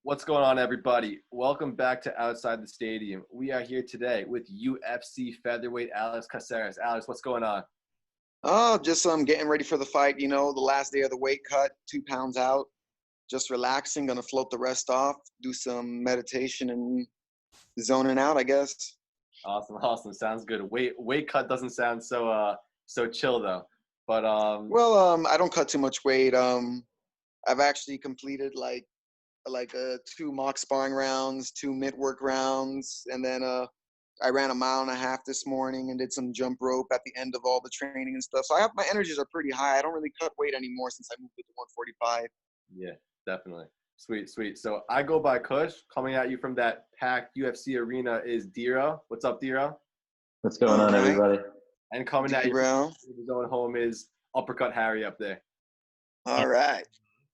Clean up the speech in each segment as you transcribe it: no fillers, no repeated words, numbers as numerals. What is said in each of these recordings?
What's going on, everybody? Welcome back to Outside the Stadium. We are here today with UFC featherweight Alex Caceres. Alex, what's going on? Oh, just getting ready for the fight. The last day of the weight cut, 2 pounds out. Just relaxing, gonna float the rest off, do some meditation and zoning out, I guess. Awesome. Sounds good. Weight cut doesn't sound so chill though. But Well, I don't cut too much weight. I've actually completed like two mock sparring rounds, two mid work rounds, and then I ran a mile and a half this morning and did some jump rope at the end of all the training and stuff. So my energies are pretty high. I don't really cut weight anymore since I moved to 145. yeah, definitely. Sweet. So I go by Kush. Coming at you from that packed UFC arena is Diro. What's up, Diro? What's going on, everybody? And coming at you from his own home is Uppercut Harry up there. All right.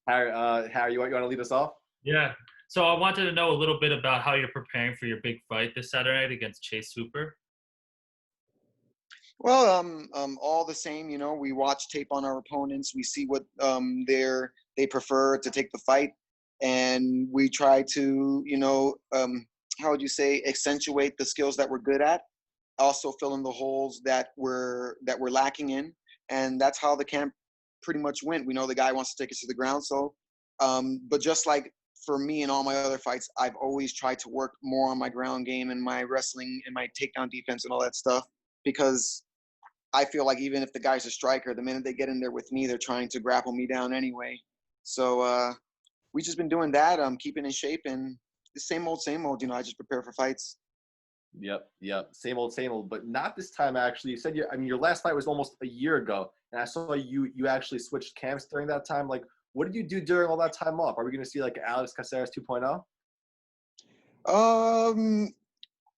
Harry, you want to lead us off? Yeah. So I wanted to know a little bit about how you're preparing for your big fight this Saturday night against Chase Hooper. Well, all the same, we watch tape on our opponents. We see what they prefer to take the fight, and we try to, how would you say, accentuate the skills that we're good at, also fill in the holes that we're lacking in, and that's how the camp pretty much went. We know the guy wants to take us to the ground, so, but just like for me and all my other fights, I've always tried to work more on my ground game and my wrestling and my takedown defense and all that stuff, because I feel like even if the guy's a striker, the minute they get in there with me, they're trying to grapple me down anyway. So we've just been doing that, keeping in shape, and the same old, I just prepare for fights. Yep. Same old, but not this time, actually. You said your last fight was almost a year ago, and I saw you actually switched camps during that time. Like, what did you do during all that time off? Are we going to see like Alex Caceres 2.0?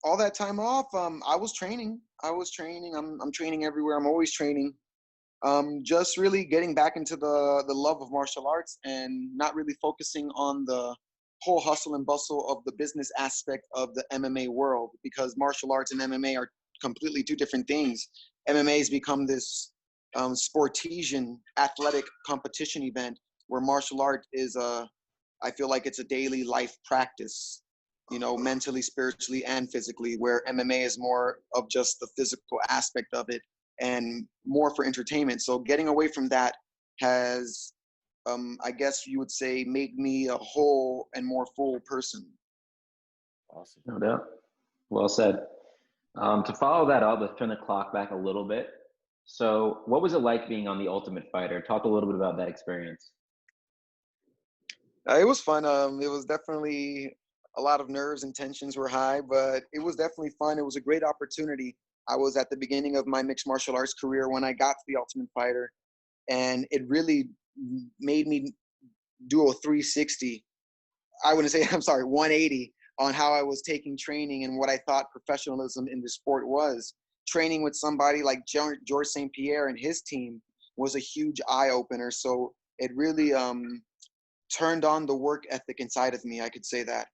All that time off, I was training. I'm training everywhere. I'm always training. Just really getting back into the love of martial arts and not really focusing on the whole hustle and bustle of the business aspect of the MMA world, because martial arts and MMA are completely two different things. MMA has become this sportesian athletic competition event, where martial art is I feel like it's a daily life practice, mentally, spiritually, and physically, where MMA is more of just the physical aspect of it and more for entertainment. So getting away from that has, I guess you would say, made me a whole and more full person. Awesome. No doubt. Well said. To follow that up, let's turn the clock back a little bit. So what was it like being on The Ultimate Fighter? Talk a little bit about that experience. It was fun. It was definitely a lot of nerves and tensions were high, but it was definitely fun. It was a great opportunity. I was at the beginning of my mixed martial arts career when I got to The Ultimate Fighter, and it really made me do a 360. I wouldn't say, 180 on how I was taking training and what I thought professionalism in the sport was. Training with somebody like George St. Pierre and his team was a huge eye-opener. So it really turned on the work ethic inside of me, I could say that.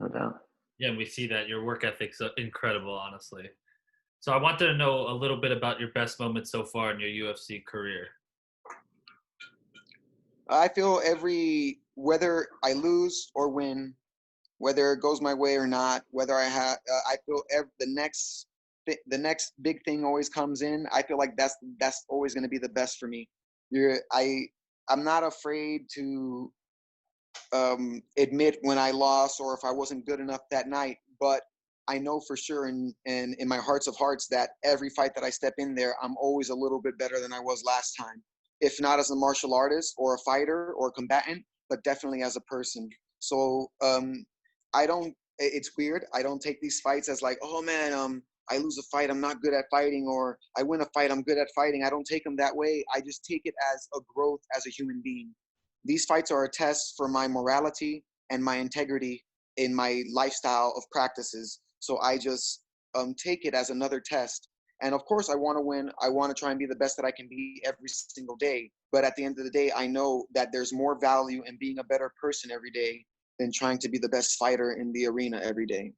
No doubt. Yeah, we see that your work ethic's incredible, honestly. So I wanted to know a little bit about your best moments so far in your UFC career. I feel whether I lose or win, whether it goes my way or not, whether I feel the next big thing always comes in. I feel like that's always going to be the best for me. I'm not afraid to admit when I lost or if I wasn't good enough that night, but I know for sure and in my hearts of hearts that every fight that I step in there, I'm always a little bit better than I was last time. If not as a martial artist or a fighter or a combatant, but definitely as a person. So it's weird. I don't take these fights as like, oh man, I lose a fight, I'm not good at fighting, or I win a fight, I'm good at fighting. I don't take them that way. I just take it as a growth as a human being. These fights are a test for my morality and my integrity in my lifestyle of practices. So I just take it as another test. And of course, I want to win. I want to try and be the best that I can be every single day. But at the end of the day, I know that there's more value in being a better person every day than trying to be the best fighter in the arena every day.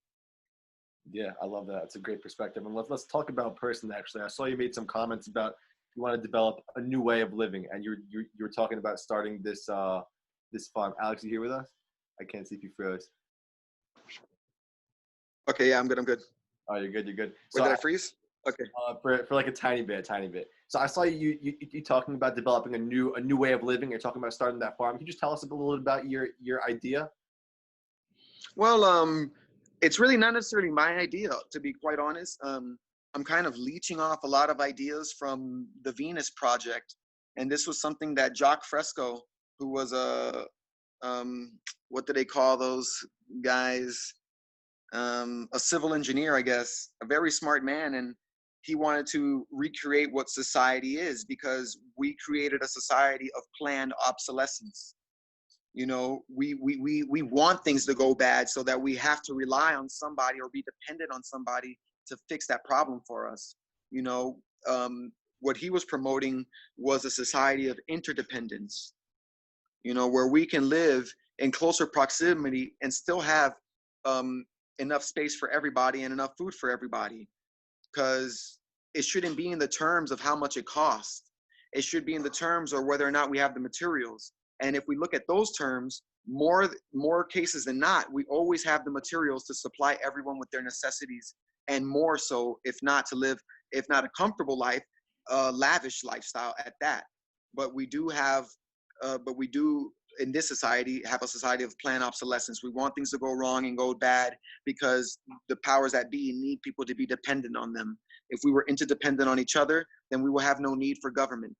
Yeah, I love that. It's a great perspective. And let's talk about person, actually. I saw you made some comments about you want to develop a new way of living, and you were talking about starting this farm. Alex, you here with us? I can't see if you froze. Okay, yeah, I'm good. I'm good. Oh, you're good. You're good. Wait, did I freeze? Okay. For like a tiny bit. So I saw you talking about developing a new way of living. You're talking about starting that farm. Can you just tell us a little bit about your idea? Well, it's really not necessarily my idea, to be quite honest. I'm kind of leeching off a lot of ideas from the Venus Project, and this was something that Jacques Fresco, who was what do they call those guys? A civil engineer, I guess, a very smart man, and he wanted to recreate what society is, because we created a society of planned obsolescence. You know, we want things to go bad so that we have to rely on somebody or be dependent on somebody to fix that problem for us. You know, what he was promoting was a society of interdependence, you know, where we can live in closer proximity and still have enough space for everybody and enough food for everybody. Because it shouldn't be in the terms of how much it costs. It should be in the terms of whether or not we have the materials. And if we look at those terms, more cases than not, we always have the materials to supply everyone with their necessities, and more so, if not to live, if not a comfortable life, a lavish lifestyle at that. But we do in this society have a society of planned obsolescence. We want things to go wrong and go bad because the powers that be need people to be dependent on them. If we were interdependent on each other, then we will have no need for government.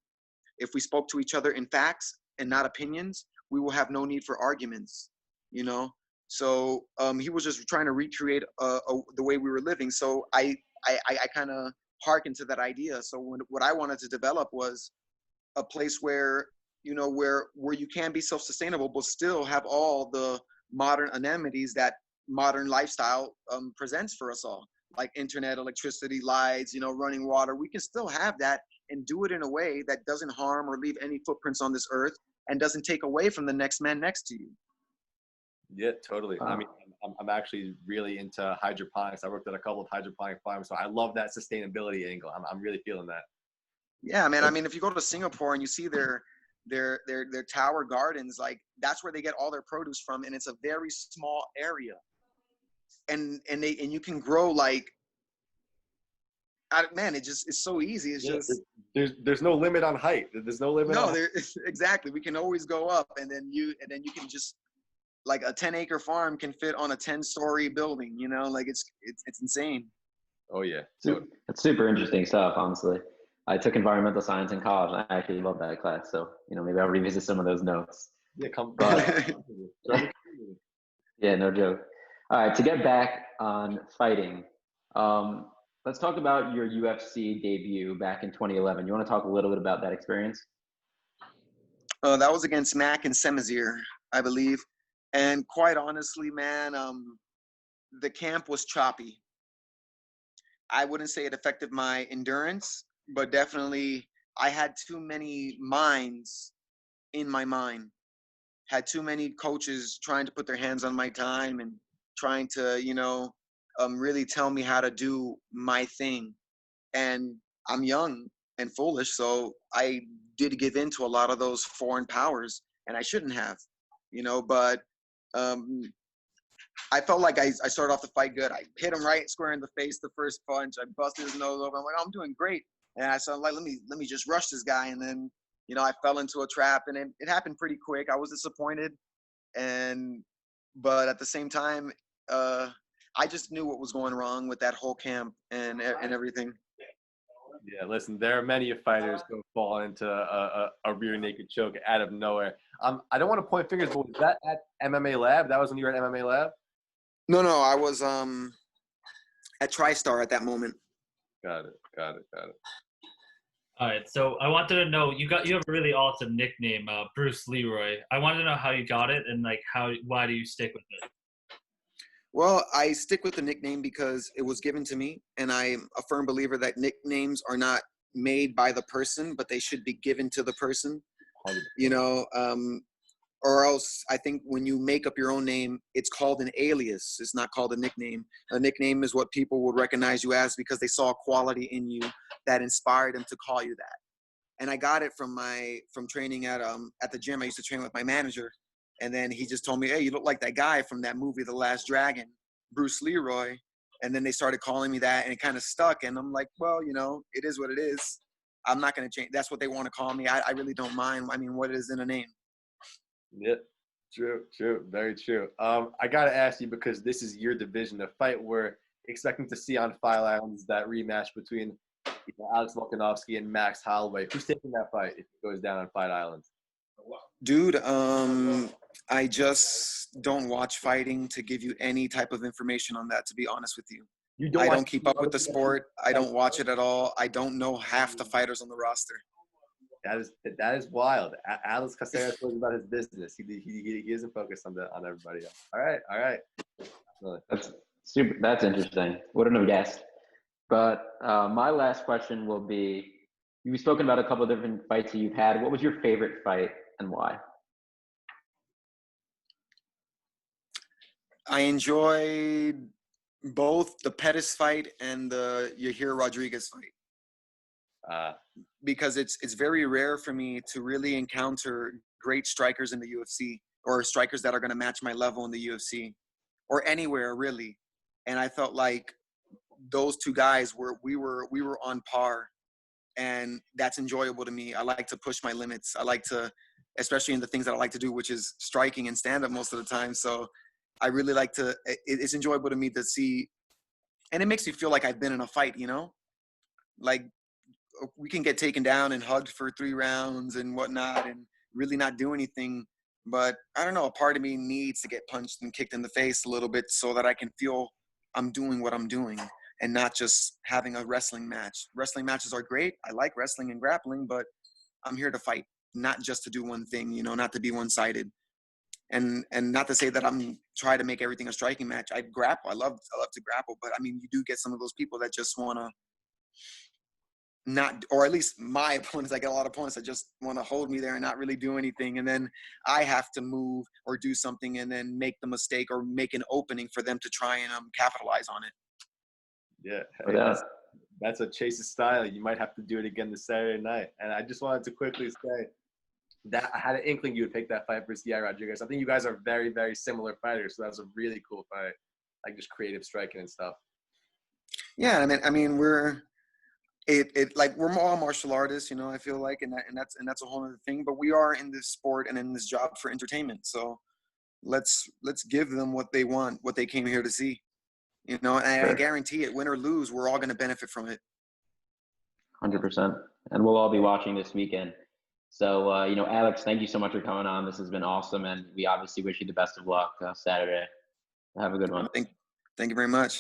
If we spoke to each other in facts and not opinions, we will have no need for arguments, you know? So he was just trying to recreate the way we were living. So I kind of hearkened to that idea. So what I wanted to develop was a place where, you know, where you can be self-sustainable, but still have all the modern amenities that modern lifestyle presents for us all, like internet, electricity, lights, you know, running water. We can still have that and do it in a way that doesn't harm or leave any footprints on this earth and doesn't take away from the next man next to you. Yeah, totally. I mean, I'm actually really into hydroponics. I worked at a couple of hydroponic farms, so I love that sustainability angle. I'm really feeling that. Yeah, man. I mean, if you go to Singapore and you see their tower gardens, like that's where they get all their produce from, and it's a very small area, and you can grow like, man, it's so easy. It's just there's no limit on height. There's no limit. No, exactly. We can always go up, and then you can just, like, a 10-acre farm can fit on a 10-story building. You know, like it's insane. Oh yeah, it's super interesting stuff. Honestly, I took environmental science in college. And I actually love that class, so maybe I'll revisit some of those notes. Yeah, come. Yeah, no joke. All right, to get back on fighting, let's talk about your UFC debut back in 2011. You want to talk a little bit about that experience? That was against Mac and Semazir, I believe. And quite honestly, man, the camp was choppy. I wouldn't say it affected my endurance, but definitely I had too many minds in my mind. Had too many coaches trying to put their hands on my time and trying to, really tell me how to do my thing. And I'm young and foolish, so I did give in to a lot of those foreign powers, and I shouldn't have, but I felt like I started off the fight good. I hit him right square in the face the first punch. I busted his nose open. I'm like, oh, I'm doing great. And I started like, let me just rush this guy. And then, I fell into a trap, and it happened pretty quick. I was disappointed. But at the same time, I just knew what was going wrong with that whole camp and everything. Yeah, listen, there are many fighters who fall into a rear naked choke out of nowhere. I don't want to point fingers, but was that at MMA Lab? That was when you were at MMA Lab? No, I was at TriStar at that moment. Got it. All right, so I wanted to know, you have a really awesome nickname, Bruce Leroy. I wanted to know how you got it and like why do you stick with it? Well, I stick with the nickname because it was given to me, and I'm a firm believer that nicknames are not made by the person, but they should be given to the person. 100%. Or else I think when you make up your own name, it's called an alias. It's not called a nickname. A nickname is what people would recognize you as because they saw a quality in you that inspired them to call you that. And I got it from training at the gym. I used to train with my manager, And then he just told me, hey, you look like that guy from that movie, The Last Dragon, Bruce Leroy. And then they started calling me that, and it kind of stuck. And I'm like, well, you know, it is what it is. I'm not going to change. That's what they want to call me. I really don't mind. I mean, what is in a name? Yeah, true, very true. I gotta ask you, because this is your division, the fight we're expecting to see on Fight Island is that rematch between Alex Volkanovski and Max Holloway. Who's taking that fight if it goes down on Fight Island? Dude, I just don't watch fighting to give you any type of information on that, to be honest with you. I don't keep up with the sport. I don't watch it at all. I don't know half the fighters on the roster. That is wild. Alex Caceres knows about his business. He isn't focused on everybody else. All right. That's super. That's interesting. Wouldn't have guessed. But my last question will be: you've spoken about a couple of different fights that you've had. What was your favorite fight and why? I enjoyed both the Pettis fight and the Yair Rodriguez fight. Because it's very rare for me to really encounter great strikers in the UFC, or strikers that are going to match my level in the UFC or anywhere really. And I felt like those two guys we were on par, and that's enjoyable to me. I like to push my limits. I like to, especially in the things that I like to do, which is striking and stand up most of the time. So I really like to, it's enjoyable to me to see, and it makes me feel like I've been in a fight, you know, like we can get taken down and hugged for 3 rounds and whatnot and really not do anything. But I don't know, a part of me needs to get punched and kicked in the face a little bit so that I can feel I'm doing what I'm doing and not just having a wrestling match. Wrestling matches are great. I like wrestling and grappling, but I'm here to fight, not just to do one thing, you know, not to be one-sided. And not to say that I'm trying to make everything a striking match. I grapple. I love to grapple, but I mean, you do get some of those people that just want to not, or at least my opponents, I get a lot of opponents that just want to hold me there and not really do anything. And then I have to move or do something and then make the mistake or make an opening for them to try and capitalize on it. Yeah, that's a Chase's style. You might have to do it again this Saturday night. And I just wanted to quickly say that I had an inkling you would pick that fight versus Yair Rodriguez. I think you guys are very, very similar fighters. So that was a really cool fight, like just creative striking and stuff. Yeah, I mean, we're all martial artists, you know. I feel like, and that's a whole other thing. But we are in this sport and in this job for entertainment. So let's give them what they want, what they came here to see, you know. And Sure. I guarantee it, win or lose, we're all going to benefit from it. 100%. And we'll all be watching this weekend. So, Alex, thank you so much for coming on. This has been awesome. And we obviously wish you the best of luck Saturday. Have a good one. Thank you very much.